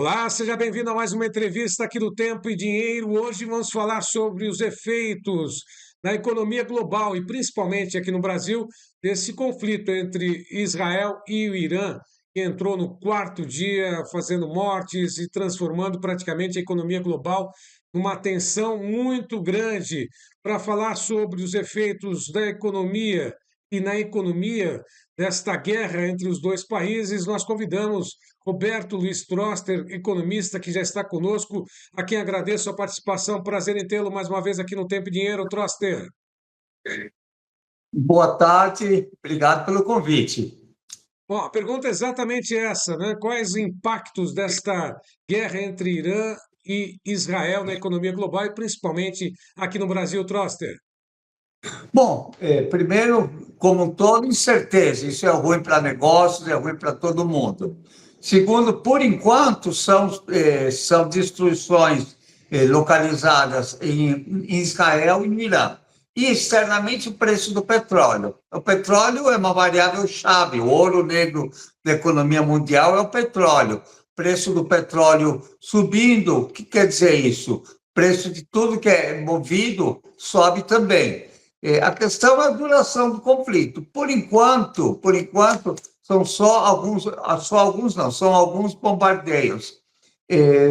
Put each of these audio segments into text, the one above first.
Olá, seja bem-vindo a mais uma entrevista aqui do Tempo e Dinheiro. Hoje vamos falar sobre os efeitos na economia global e principalmente aqui no Brasil desse conflito entre Israel e o Irã, que entrou no quarto dia fazendo mortes e transformando praticamente a economia global numa tensão muito grande. Para falar sobre os efeitos da economia e na economia desta guerra entre os dois países, nós convidamos Roberto Luiz Troster, economista, que já está conosco, a quem agradeço a participação. Prazer em tê-lo mais uma vez aqui no Tempo e Dinheiro, Troster. Boa tarde, obrigado pelo convite. Bom, a pergunta é exatamente essa, né? Quais os impactos desta guerra entre Irã e Israel na economia global e principalmente aqui no Brasil, Troster? Bom, primeiro, como um todo, incerteza. Isso é ruim para negócios, é ruim para todo mundo. Segundo, por enquanto, são destruições localizadas em Israel e no Irã. E externamente o preço do petróleo. O petróleo é uma variável chave, o ouro negro da economia mundial é o petróleo. O preço do petróleo subindo, o que quer dizer isso? O preço de tudo que é movido sobe também. A questão é a duração do conflito. Por enquanto, são alguns bombardeios.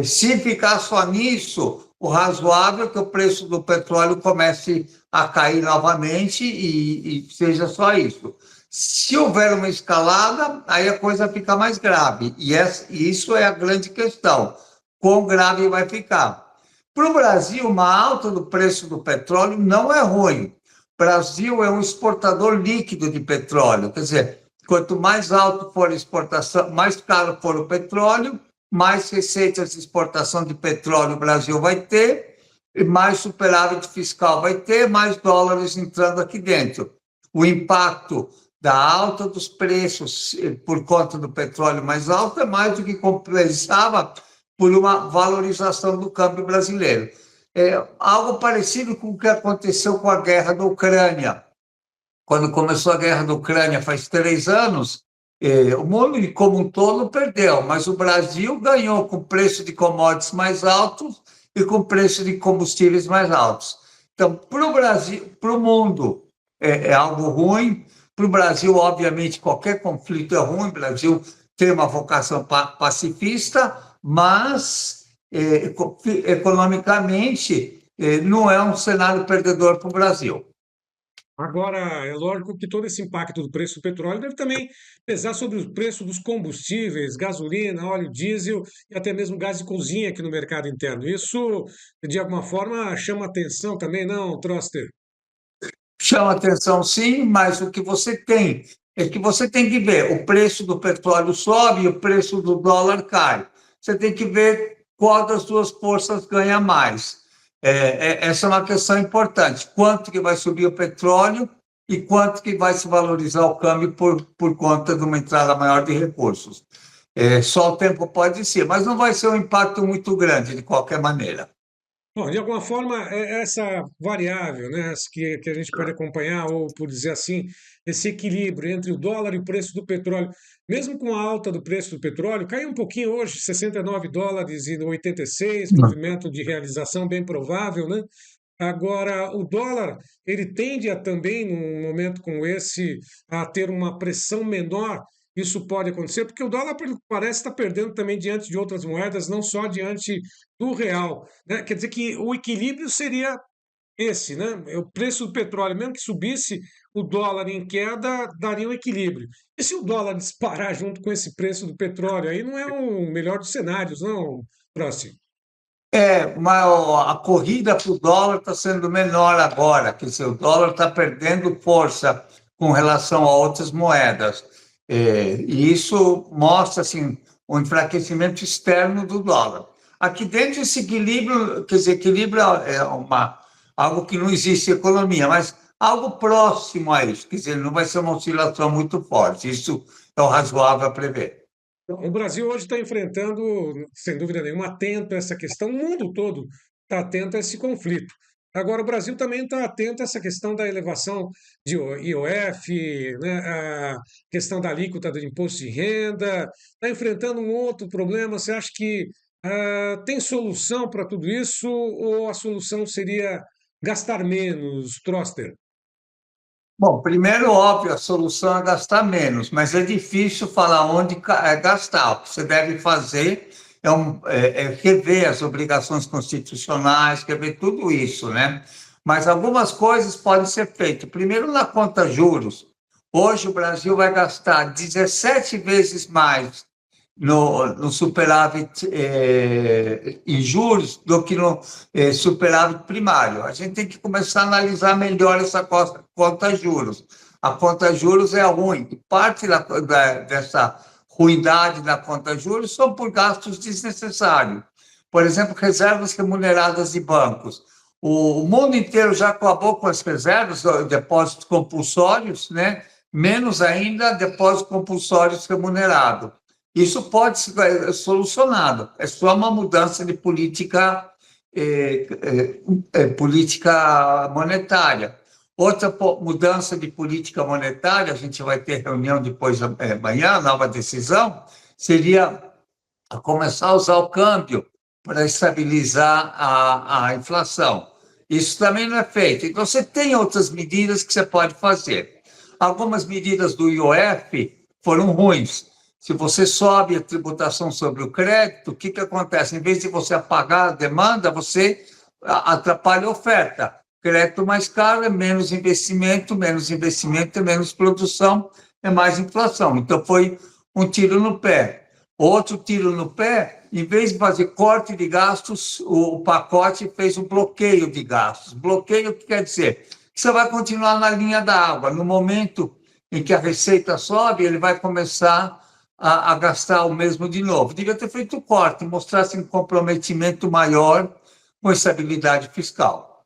Se ficar só nisso, o razoável é que o preço do petróleo comece a cair novamente e seja só isso. Se houver uma escalada, aí a coisa fica mais grave. E isso é a grande questão. Quão grave vai ficar? Para o Brasil, uma alta do preço do petróleo não é ruim. O Brasil é um exportador líquido de petróleo, quer dizer, quanto mais alto for a exportação, mais caro for o petróleo, mais receitas de exportação de petróleo o Brasil vai ter, mais superávit fiscal vai ter, mais dólares entrando aqui dentro. O impacto da alta dos preços por conta do petróleo mais alto é mais do que compensava por uma valorização do câmbio brasileiro. Algo parecido com o que aconteceu com a guerra da Ucrânia. Quando começou a guerra da Ucrânia, faz 3 anos, o mundo como um todo perdeu, mas o Brasil ganhou com preço de commodities mais altos e com preço de combustíveis mais altos. Então, para o Brasil, para o mundo, é algo ruim. Para o Brasil, obviamente, qualquer conflito é ruim. O Brasil tem uma vocação pacifista, mas economicamente não é um cenário perdedor para o Brasil. Agora, é lógico que todo esse impacto do preço do petróleo deve também pesar sobre o preço dos combustíveis, gasolina, óleo diesel e até mesmo gás de cozinha aqui no mercado interno. Isso, de alguma forma, chama atenção também, não, Troster? Chama atenção, sim, mas o que você tem é que você tem que ver, o preço do petróleo sobe e o preço do dólar cai. Você tem que ver qual das duas forças ganha mais. Essa é uma questão importante. Quanto que vai subir o petróleo e quanto que vai se valorizar o câmbio por conta de uma entrada maior de recursos. Só o tempo pode ser, mas não vai ser um impacto muito grande, de qualquer maneira. Bom, de alguma forma, essa variável, né, que a gente pode acompanhar, ou por dizer assim, esse equilíbrio entre o dólar e o preço do petróleo, mesmo com a alta do preço do petróleo, caiu um pouquinho hoje, US$ 69 e 86, movimento de realização bem provável, né? Agora, o dólar, ele tende a também, num momento como esse, a ter uma pressão menor. Isso pode acontecer, porque o dólar, pelo que parece, está perdendo também diante de outras moedas, não só diante do real, né? Quer dizer que o equilíbrio seria esse, né? O preço do petróleo, mesmo que subisse, o dólar em queda daria um equilíbrio. E se o dólar disparar junto com esse preço do petróleo, aí não é o melhor dos cenários, não, próximo. Mas a corrida para o dólar está sendo menor agora, quer dizer, o dólar está perdendo força com relação a outras moedas. E isso mostra assim, o enfraquecimento externo do dólar. Aqui dentro, esse equilíbrio, quer dizer, equilíbrio algo que não existe em economia, mas algo próximo a isso, quer dizer, não vai ser uma oscilação muito forte. Isso é o razoável a prever. O Brasil hoje está enfrentando, sem dúvida nenhuma, atento a essa questão, o mundo todo está atento a esse conflito. Agora, o Brasil também está atento a essa questão da elevação de IOF, né, a questão da alíquota do imposto de renda, está enfrentando um outro problema. Você acha que tem solução para tudo isso ou a solução seria gastar menos, Troster? Bom, primeiro, óbvio, a solução é gastar menos, mas é difícil falar onde gastar. O que você deve fazer é rever as obrigações constitucionais, rever tudo isso, né? Mas algumas coisas podem ser feitas. Primeiro, na conta juros. Hoje, o Brasil vai gastar 17 vezes mais no superávit em juros do que no superávit primário. A gente tem que começar a analisar melhor essa conta juros. A conta juros é ruim. E parte dessa ruindade da conta juros são por gastos desnecessários. Por exemplo, reservas remuneradas de bancos. O mundo inteiro já acabou com as reservas, depósitos compulsórios, né? Menos ainda depósitos compulsórios remunerados. Isso pode ser solucionado, é só uma mudança de política monetária. Outra mudança de política monetária, a gente vai ter reunião depois amanhã, nova decisão, seria começar a usar o câmbio para estabilizar a inflação. Isso também não é feito. Então, você tem outras medidas que você pode fazer. Algumas medidas do IOF foram ruins. Se você sobe a tributação sobre o crédito, o que acontece? Em vez de você apagar a demanda, você atrapalha a oferta. Crédito mais caro é menos investimento é menos produção, é mais inflação. Então, foi um tiro no pé. Outro tiro no pé, em vez de fazer corte de gastos, o pacote fez um bloqueio de gastos. Bloqueio, o que quer dizer? Que você vai continuar na linha da água. No momento em que a receita sobe, ele vai começar a gastar o mesmo de novo. Devia ter feito o corte, mostrasse um comprometimento maior com a estabilidade fiscal.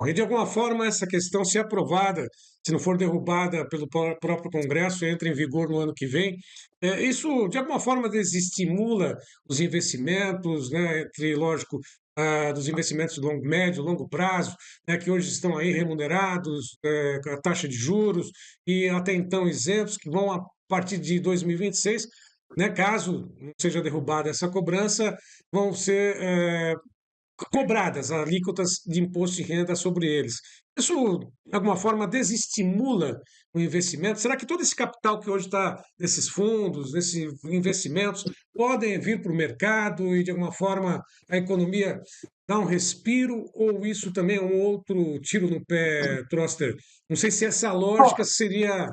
E, de alguma forma, essa questão, se aprovada, se não for derrubada pelo próprio Congresso, entra em vigor no ano que vem, isso, de alguma forma, desestimula os investimentos, né, entre, lógico, dos investimentos de longo, médio, longo prazo, né, que hoje estão aí remunerados, com a taxa de juros, e até então isentos, que vão, a partir de 2026, né, caso não seja derrubada essa cobrança, vão ser cobradas alíquotas de imposto de renda sobre eles. Isso, de alguma forma, desestimula o investimento? Será que todo esse capital que hoje está nesses fundos, nesses investimentos, podem vir para o mercado e, de alguma forma, a economia dá um respiro? Ou isso também é um outro tiro no pé, Troster? Não sei se essa lógica seria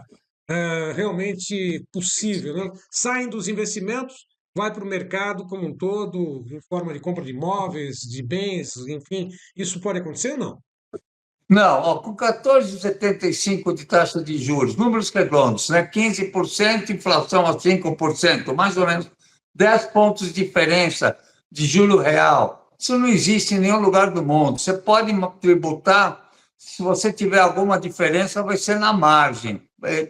realmente possível, né? Saem dos investimentos, vai para o mercado como um todo, em forma de compra de imóveis, de bens, enfim, isso pode acontecer ou não? Não, ó, com 14,75 de taxa de juros, números redondos, né? 15%, inflação a 5%, mais ou menos 10 pontos de diferença de juro real. Isso não existe em nenhum lugar do mundo. Você pode tributar, se você tiver alguma diferença, vai ser na margem.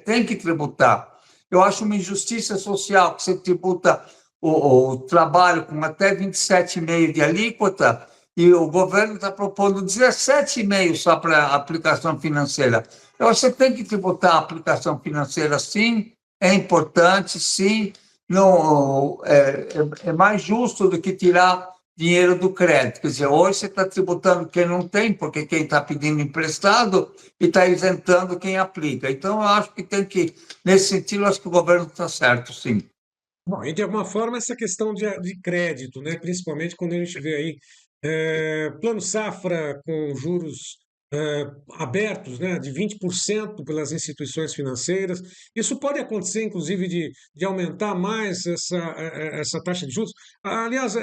Tem que tributar. Eu acho uma injustiça social que você tributa o trabalho com até 27,5% de alíquota, e o governo está propondo 17,5% só para aplicação financeira. Então, você tem que tributar a aplicação financeira, sim, é importante, sim, não, é mais justo do que tirar dinheiro do crédito. Quer dizer, hoje você está tributando quem não tem, porque quem está pedindo emprestado, e está isentando quem aplica. Então, eu acho que tem que, nesse sentido, eu acho que o governo está certo, sim. Bom, e de alguma forma essa questão de crédito, né? Principalmente quando a gente vê aí plano safra com juros abertos, né? De 20% pelas instituições financeiras. Isso pode acontecer, inclusive, de aumentar mais essa taxa de juros. Aliás,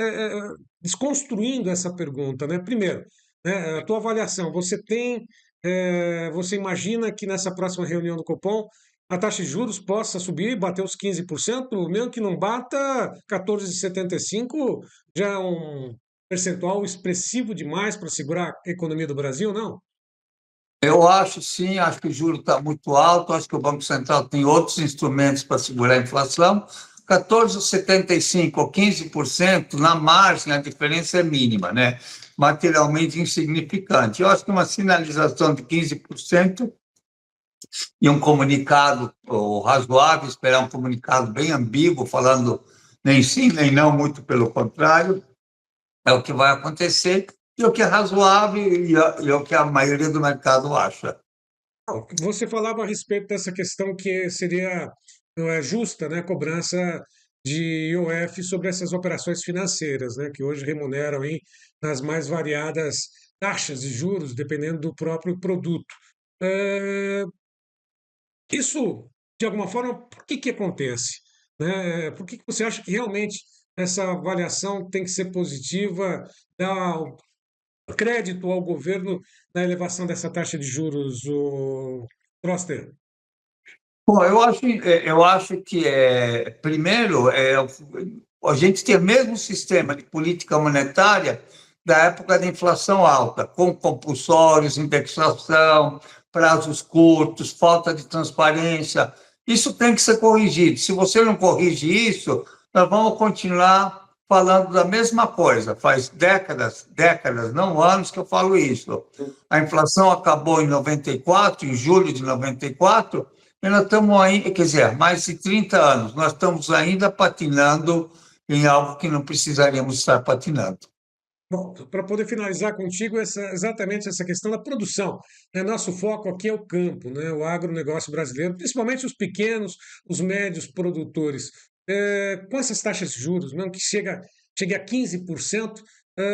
desconstruindo essa pergunta, né? Primeiro, né, a tua avaliação, você imagina que nessa próxima reunião do Copom a taxa de juros possa subir e bater os 15%, mesmo que não bata 14,75%, já é um percentual expressivo demais para segurar a economia do Brasil, não? Eu acho sim, acho que o juro está muito alto, acho que o Banco Central tem outros instrumentos para segurar a inflação. 14,75% ou 15%, na margem, a diferença é mínima, né? materialmente insignificante. Eu acho que uma sinalização de 15% e um comunicado razoável, esperar um comunicado bem ambíguo, falando nem sim, nem não, muito pelo contrário, é o que vai acontecer, e o que é razoável e é o que a maioria do mercado acha. Não, você falava a respeito dessa questão que seria justa, né, a cobrança de IOF sobre essas operações financeiras, né, que hoje remuneram aí nas mais variadas taxas de juros, dependendo do próprio produto. Eh, Isso, de alguma forma, por que que acontece? Né? Por que que você acha que realmente essa avaliação tem que ser positiva, dar o crédito ao governo na elevação dessa taxa de juros, o Proster? Bom, eu acho que, primeiro, a gente tem o mesmo sistema de política monetária da época da inflação alta, com compulsórios, indexação, prazos curtos, falta de transparência. Isso tem que ser corrigido. Se você não corrige isso, nós vamos continuar falando da mesma coisa. Faz décadas, décadas, não anos que eu falo isso. A inflação acabou em 94, em julho de 94, e nós estamos aí, quer dizer, mais de 30 anos, nós estamos ainda patinando em algo que não precisaríamos estar patinando. Bom, para poder finalizar contigo, exatamente essa questão da produção, né? Nosso foco aqui é o campo, né? O agronegócio brasileiro, principalmente os pequenos, os médios produtores. Com essas taxas de juros, mesmo que chegue a 15%,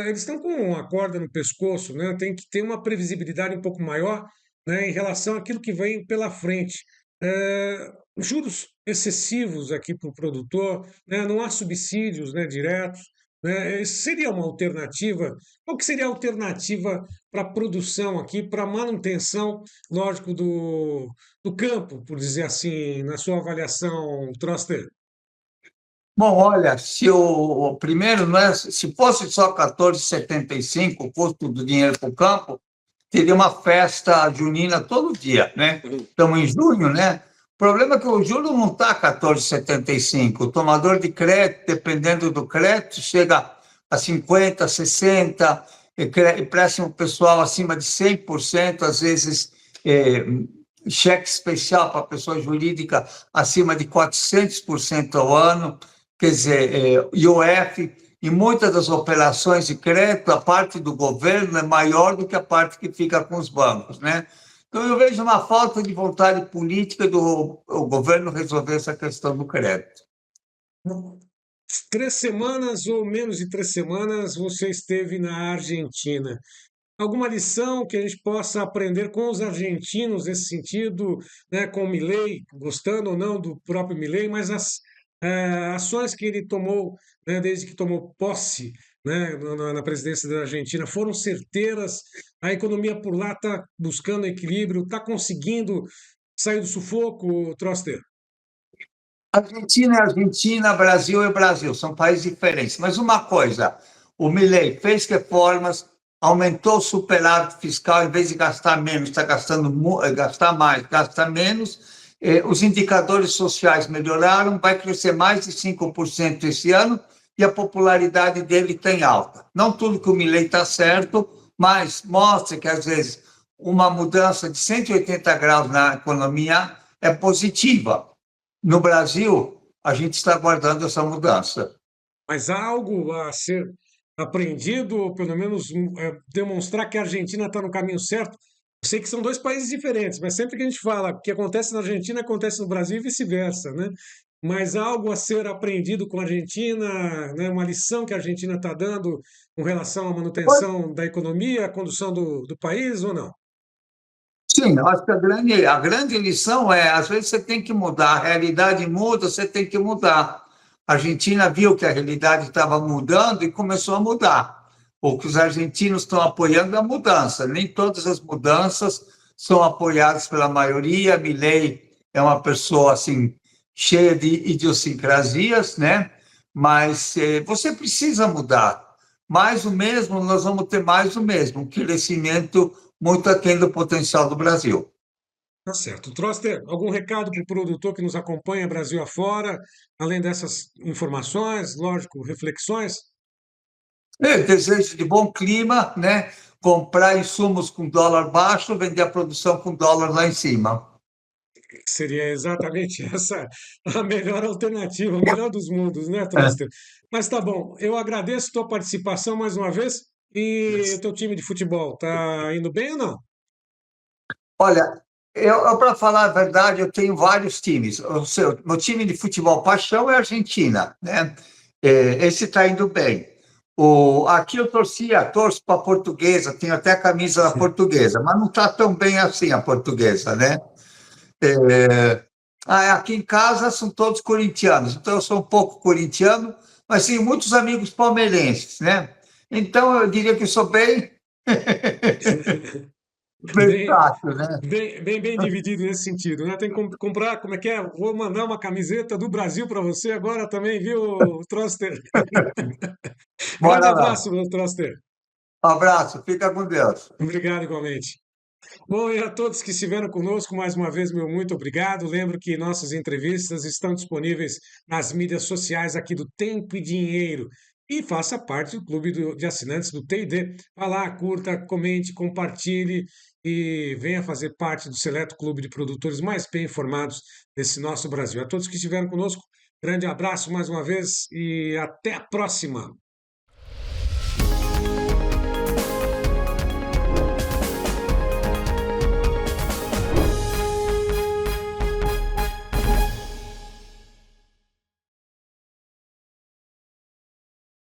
eles estão com uma corda no pescoço, né? Tem que ter uma previsibilidade um pouco maior, né, em relação àquilo que vem pela frente. Juros excessivos aqui para o produtor, né? Não há subsídios, né, diretos, né? Seria uma alternativa? Qual que seria a alternativa para a produção aqui, para a manutenção, lógico, do campo, por dizer assim, na sua avaliação, Troster? Bom, olha, se o primeiro, não é, se fosse só 14,75 o custo do dinheiro para o campo, teria uma festa junina todo dia, né? Estamos em junho, né? O problema é que o juro não está 14,75. O tomador de crédito, dependendo do crédito, chega a 50, 60, empréstimo pessoal acima de 100%, às vezes cheque especial para pessoa jurídica acima de 400% ao ano. Quer dizer, IOF, em muitas das operações de crédito, a parte do governo é maior do que a parte que fica com os bancos, né? Então, eu vejo uma falta de vontade política do o governo resolver essa questão do crédito. 3 semanas ou menos de 3 semanas você esteve na Argentina. Alguma lição que a gente possa aprender com os argentinos nesse sentido, né, com o Milei, gostando ou não do próprio Milei, mas as ações que ele tomou, né, desde que tomou posse, né, na presidência da Argentina foram certeiras. A economia por lá está buscando equilíbrio, está conseguindo sair do sufoco, Troster. Argentina é Argentina, Brasil é Brasil, são países diferentes. Mas uma coisa, o Milei fez reformas, aumentou o superávit fiscal, em vez de gastar menos, está gastando gastar mais, gasta menos. Os indicadores sociais melhoraram, vai crescer mais de 5% esse ano e a popularidade dele tem alta. Não tudo que o Milei está certo, mas mostra que, às vezes, uma mudança de 180 graus na economia é positiva. No Brasil, a gente está aguardando essa mudança. Mas há algo a ser aprendido, ou pelo menos demonstrar que a Argentina está no caminho certo. Eu sei que são dois países diferentes, mas sempre que a gente fala que acontece na Argentina, acontece no Brasil e vice-versa, né? Mas há algo a ser aprendido com a Argentina, né? Uma lição que a Argentina está dando com relação à manutenção da economia, à condução do país ou não? Sim, eu acho que a grande lição é, às vezes você tem que mudar, a realidade muda, você tem que mudar. A Argentina viu que a realidade estava mudando e começou a mudar. O que os argentinos estão apoiando é a mudança. Nem todas as mudanças são apoiadas pela maioria. Milei é uma pessoa assim cheia de idiosincrasias, né? Mas você precisa mudar. Mais o mesmo, nós vamos ter mais o mesmo, um crescimento muito aquém do potencial do Brasil. Tá certo. Troster, algum recado para o produtor que nos acompanha Brasil afora, além dessas informações, lógico, reflexões? Desejo de bom clima, né? Comprar insumos com dólar baixo, vender a produção com dólar lá em cima. Seria exatamente essa a melhor alternativa, o melhor dos mundos, né, É. Troster? Mas tá bom, eu agradeço tua participação mais uma vez. E o teu time de futebol, tá indo bem ou não? Olha, para falar a verdade, eu tenho vários times. Meu time de futebol paixão é a Argentina, né? Esse está indo bem. Aqui eu torço para a Portuguesa, tenho até a camisa da Portuguesa, mas não está tão bem assim a Portuguesa, né? Aqui em casa são todos corintianos, então eu sou um pouco corintiano, mas tenho muitos amigos palmeirenses, né? Então eu diria que eu sou bem Bem, versátil, né? bem dividido nesse sentido, né? Tem que comprar, como é que é? Vou mandar uma camiseta do Brasil para você agora também, viu, Troster? Grande Bora lá. abraço, meu Troster. Um abraço, fica com Deus. Obrigado igualmente. Bom, e a todos que estiveram conosco, mais uma vez, meu muito obrigado. Lembro que nossas entrevistas estão disponíveis nas mídias sociais aqui do Tempo e Dinheiro. E faça parte do clube de assinantes do TD. Vá lá, curta, comente, compartilhe e venha fazer parte do seleto clube de produtores mais bem informados desse nosso Brasil. A todos que estiveram conosco, grande abraço mais uma vez e até a próxima.